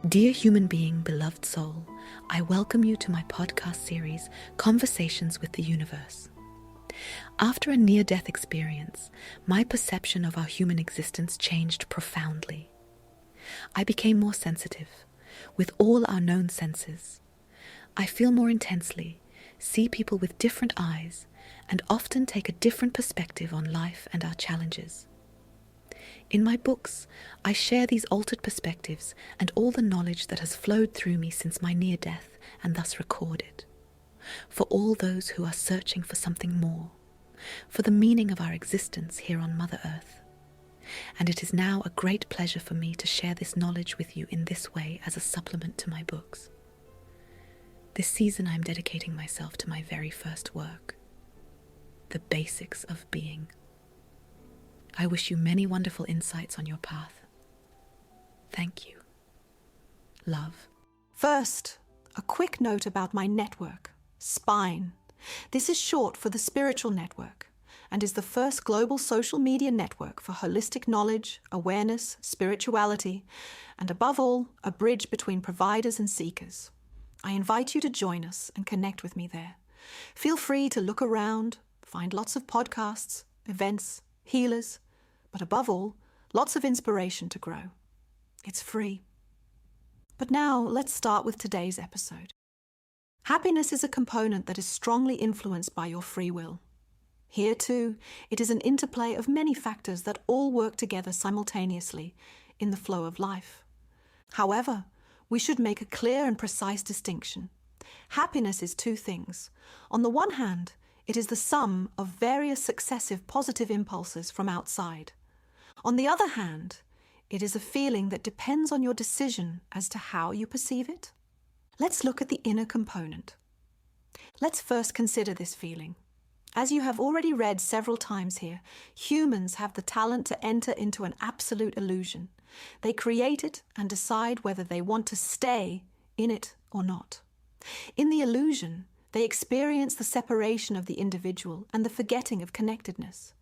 Dear human being, beloved soul, I welcome you to my podcast series, Conversations with the Universe. After a near-death experience, my perception of our human existence changed profoundly. I became more sensitive, with all our known senses. I feel more intensely, see people with different eyes, and often take a different perspective on life and our challenges. In my books, I share these altered perspectives and all the knowledge that has flowed through me since my near death and thus record it. For all those who are searching for something more, for the meaning of our existence here on Mother Earth. And it is now a great pleasure for me to share this knowledge with you in this way as a supplement to my books. This season I am dedicating myself to my very first work, the basics of being. I wish you many wonderful insights on your path. Thank you. Love. First, a quick note about my network, Spine. This is short for the Spiritual Network and is the first global social media network for holistic knowledge, awareness, spirituality, and above all, a bridge between providers and seekers. I invite you to join us and connect with me there. Feel free to look around, find lots of podcasts, events, healers, but above all, lots of inspiration to grow. It's free. But now let's start with today's episode. Happiness is a component that is strongly influenced by your free will. Here too, it is an interplay of many factors that all work together simultaneously in the flow of life. However, we should make a clear and precise distinction. Happiness is two things. On the one hand, it is the sum of various successive positive impulses from outside. On the other hand, it is a feeling that depends on your decision as to how you perceive it. Let's look at the inner component. Let's first consider this feeling. As you have already read several times here, humans have the talent to enter into an absolute illusion. They create it and decide whether they want to stay in it or not. In the illusion, they experience the separation of the individual and the forgetting of connectedness.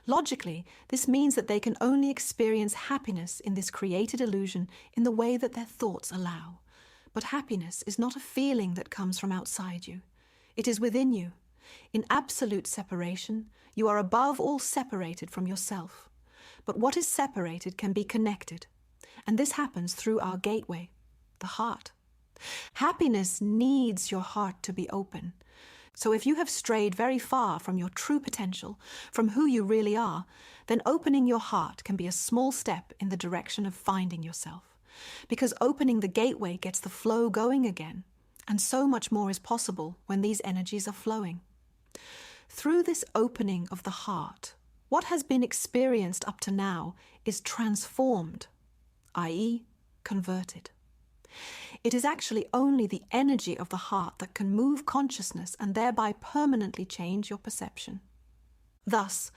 Logically, this means that they can only experience happiness in this created illusion in the way that their thoughts allow. But happiness is not a feeling that comes from outside you. It is within you. In absolute separation, you are above all separated from yourself. But what is separated can be connected, and this happens through our gateway, the heart. Happiness needs your heart to be open. So if you have strayed very far from your true potential, from who you really are, then opening your heart can be a small step in the direction of finding yourself. Because opening the gateway gets the flow going again, and so much more is possible when these energies are flowing. Through this opening of the heart, what has been experienced up to now is transformed, i.e., converted. It is actually only the energy of the heart that can move consciousness and thereby permanently change your perception. Thus,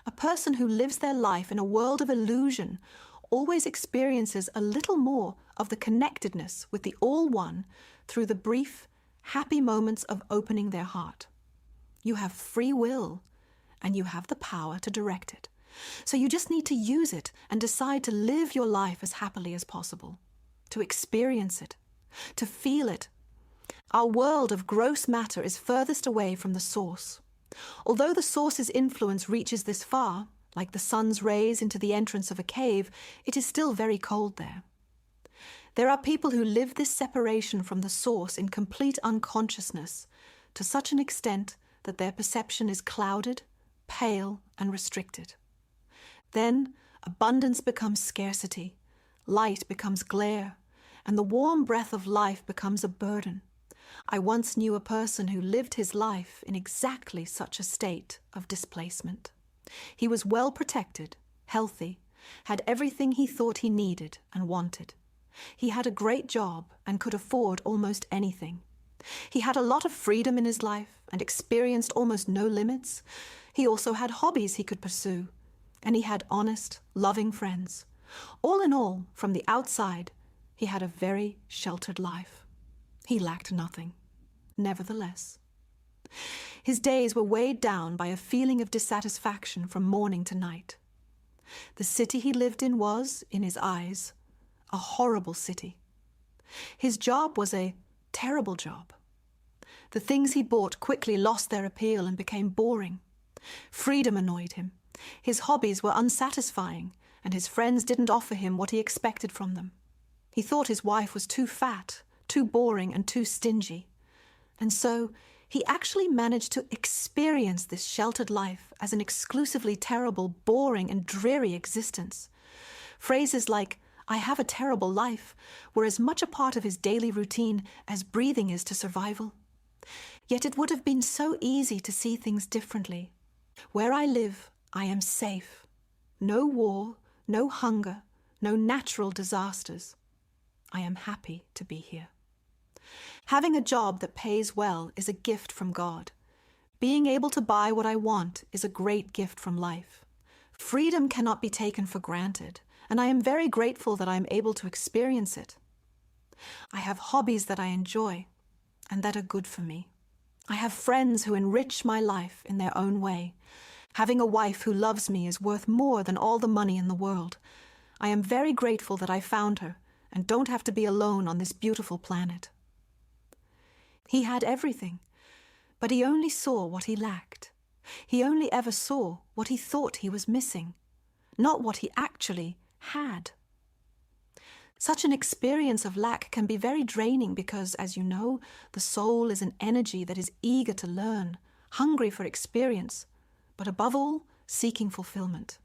a person who lives their life in a world of illusion always experiences a little more of the connectedness with the All-One through the brief, happy moments of opening their heart. You have free will, and you have the power to direct it. So you just need to use it and decide to live your life as happily as possible, to experience it, to feel it. Our world of gross matter is furthest away from the source. Although the source's influence reaches this far, like the sun's rays into the entrance of a cave, it is still very cold there. There are people who live this separation from the source in complete unconsciousness, to such an extent that their perception is clouded, pale, and restricted. Then abundance becomes scarcity, light becomes glare, and the warm breath of life becomes a burden. I once knew a person who lived his life in exactly such a state of displacement. He was well protected, healthy, had everything he thought he needed and wanted. He had a great job and could afford almost anything. He had a lot of freedom in his life and experienced almost no limits. He also had hobbies he could pursue, and he had honest, loving friends. All in all, from the outside, he had a very sheltered life. He lacked nothing. Nevertheless, his days were weighed down by a feeling of dissatisfaction from morning to night. The city he lived in was, in his eyes, a horrible city. His job was a terrible job. The things he bought quickly lost their appeal and became boring. Freedom annoyed him. His hobbies were unsatisfying, and his friends didn't offer him what he expected from them. He thought his wife was too fat, too boring, and too stingy. And so he actually managed to experience this sheltered life as an exclusively terrible, boring, and dreary existence. Phrases like, "I have a terrible life," were as much a part of his daily routine as breathing is to survival. Yet it would have been so easy to see things differently. Where I live, I am safe. No war, no hunger, no natural disasters. I am happy to be here. Having a job that pays well is a gift from God. Being able to buy what I want is a great gift from life. Freedom cannot be taken for granted, and I am very grateful that I am able to experience it. I have hobbies that I enjoy and that are good for me. I have friends who enrich my life in their own way. Having a wife who loves me is worth more than all the money in the world. I am very grateful that I found her and don't have to be alone on this beautiful planet. He had everything, but he only saw what he lacked. He only ever saw what he thought he was missing, not what he actually had. Such an experience of lack can be very draining because, as you know, the soul is an energy that is eager to learn, hungry for experience, but above all, seeking fulfillment.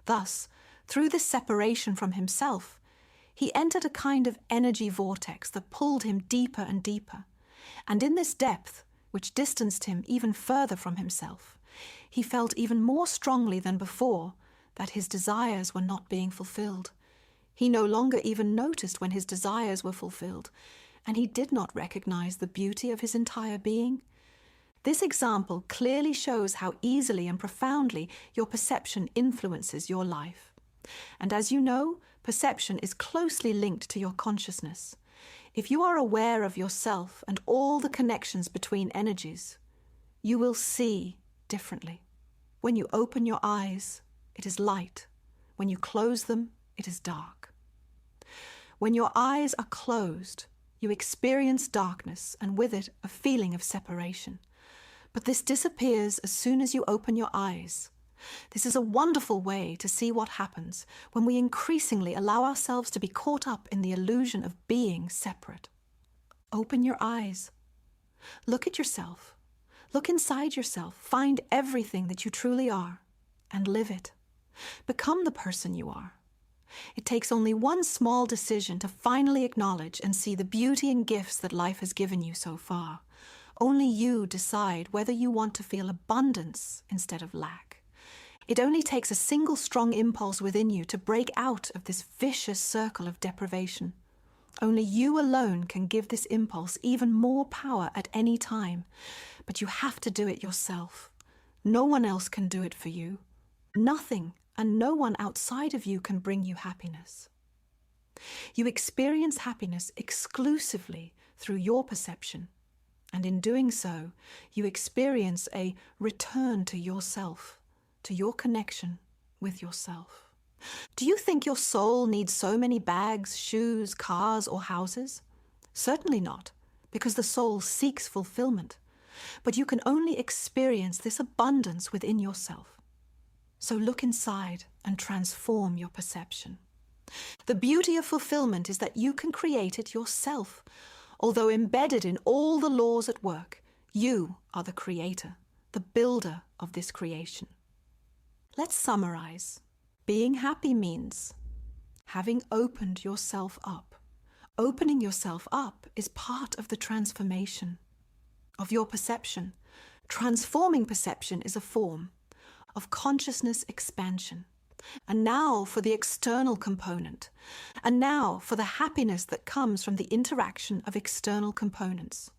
Thus, through this separation from himself, he entered a kind of energy vortex that pulled him deeper and deeper. And in this depth, which distanced him even further from himself, he felt even more strongly than before that his desires were not being fulfilled. He no longer even noticed when his desires were fulfilled, and he did not recognize the beauty of his entire being. This example clearly shows how easily and profoundly your perception influences your life. And as you know, perception is closely linked to your consciousness. If you are aware of yourself and all the connections between energies, you will see differently. When you open your eyes, it is light. When you close them, it is dark. When your eyes are closed, you experience darkness and with it a feeling of separation. But this disappears as soon as you open your eyes. This is a wonderful way to see what happens when we increasingly allow ourselves to be caught up in the illusion of being separate. Open your eyes. Look at yourself. Look inside yourself. Find everything that you truly are and live it. Become the person you are. It takes only one small decision to finally acknowledge and see the beauty and gifts that life has given you so far. Only you decide whether you want to feel abundance instead of lack. It only takes a single strong impulse within you to break out of this vicious circle of deprivation. Only you alone can give this impulse even more power at any time, but you have to do it yourself. No one else can do it for you. Nothing and no one outside of you can bring you happiness. You experience happiness exclusively through your perception, and in doing so, you experience a return to yourself, to your connection with yourself. Do you think your soul needs so many bags, shoes, cars, or houses? Certainly not, because the soul seeks fulfillment, but you can only experience this abundance within yourself. So look inside and transform your perception. The beauty of fulfillment is that you can create it yourself. Although embedded in all the laws at work, you are the creator, the builder of this creation. Let's summarize. Being happy means having opened yourself up. Opening yourself up is part of the transformation of your perception. Transforming perception is a form of consciousness expansion. And now for the external component. And now for the happiness that comes from the interaction of external components.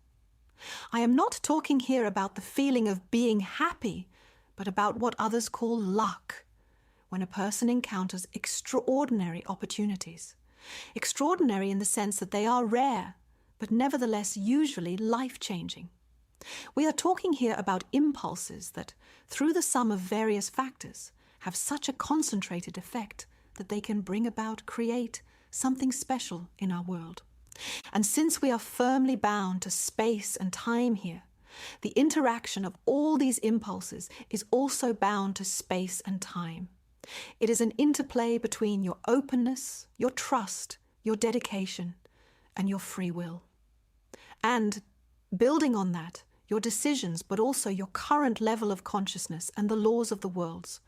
I am not talking here about the feeling of being happy, but about what others call luck, when a person encounters extraordinary opportunities. Extraordinary in the sense that they are rare, but nevertheless usually life-changing. We are talking here about impulses that, through the sum of various factors, have such a concentrated effect that they can create something special in our world. And since we are firmly bound to space and time here, the interaction of all these impulses is also bound to space and time. It is an interplay between your openness, your trust, your dedication, and your free will. And building on that, your decisions, but also your current level of consciousness and the laws of the worlds.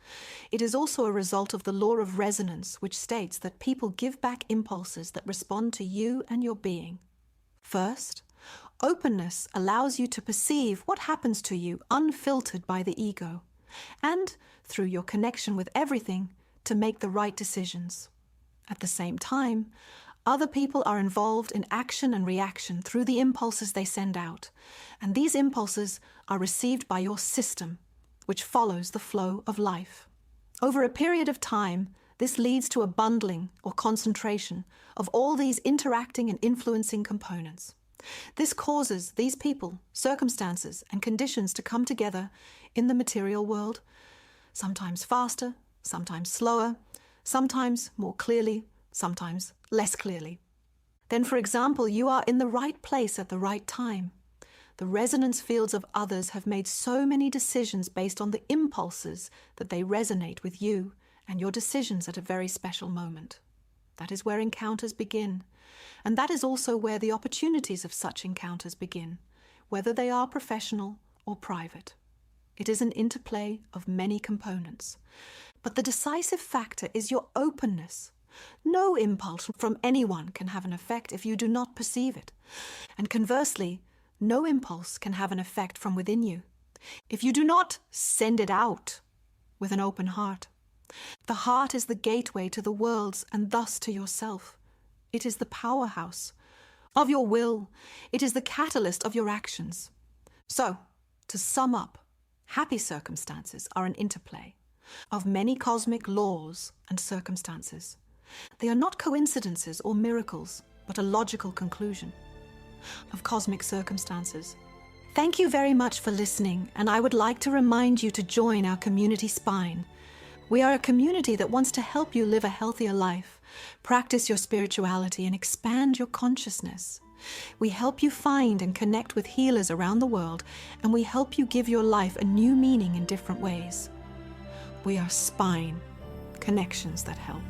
It is also a result of the law of resonance, which states that people give back impulses that respond to you and your being. First, openness allows you to perceive what happens to you unfiltered by the ego, and through your connection with everything, to make the right decisions. At the same time, other people are involved in action and reaction through the impulses they send out, and these impulses are received by your system, which follows the flow of life. Over a period of time, this leads to a bundling or concentration of all these interacting and influencing components. This causes these people, circumstances, and conditions to come together in the material world, sometimes faster, sometimes slower, sometimes more clearly, sometimes less clearly. Then, for example, you are in the right place at the right time. The resonance fields of others have made so many decisions based on the impulses that they resonate with you and your decisions at a very special moment. That is where encounters begin. And that is also where the opportunities of such encounters begin, whether they are professional or private. It is an interplay of many components. But the decisive factor is your openness. No impulse from anyone can have an effect if you do not perceive it. And conversely, no impulse can have an effect from within you if you do not send it out with an open heart. The heart is the gateway to the worlds and thus to yourself. It is the powerhouse of your will. It is the catalyst of your actions. So, to sum up, happy circumstances are an interplay of many cosmic laws and circumstances. They are not coincidences or miracles, but a logical conclusion of cosmic circumstances. Thank you very much for listening, and I would like to remind you to join our community Spine. We are a community that wants to help you live a healthier life, practice your spirituality, and expand your consciousness. We help you find and connect with healers around the world, and we help you give your life a new meaning in different ways. We are Spine, connections that help.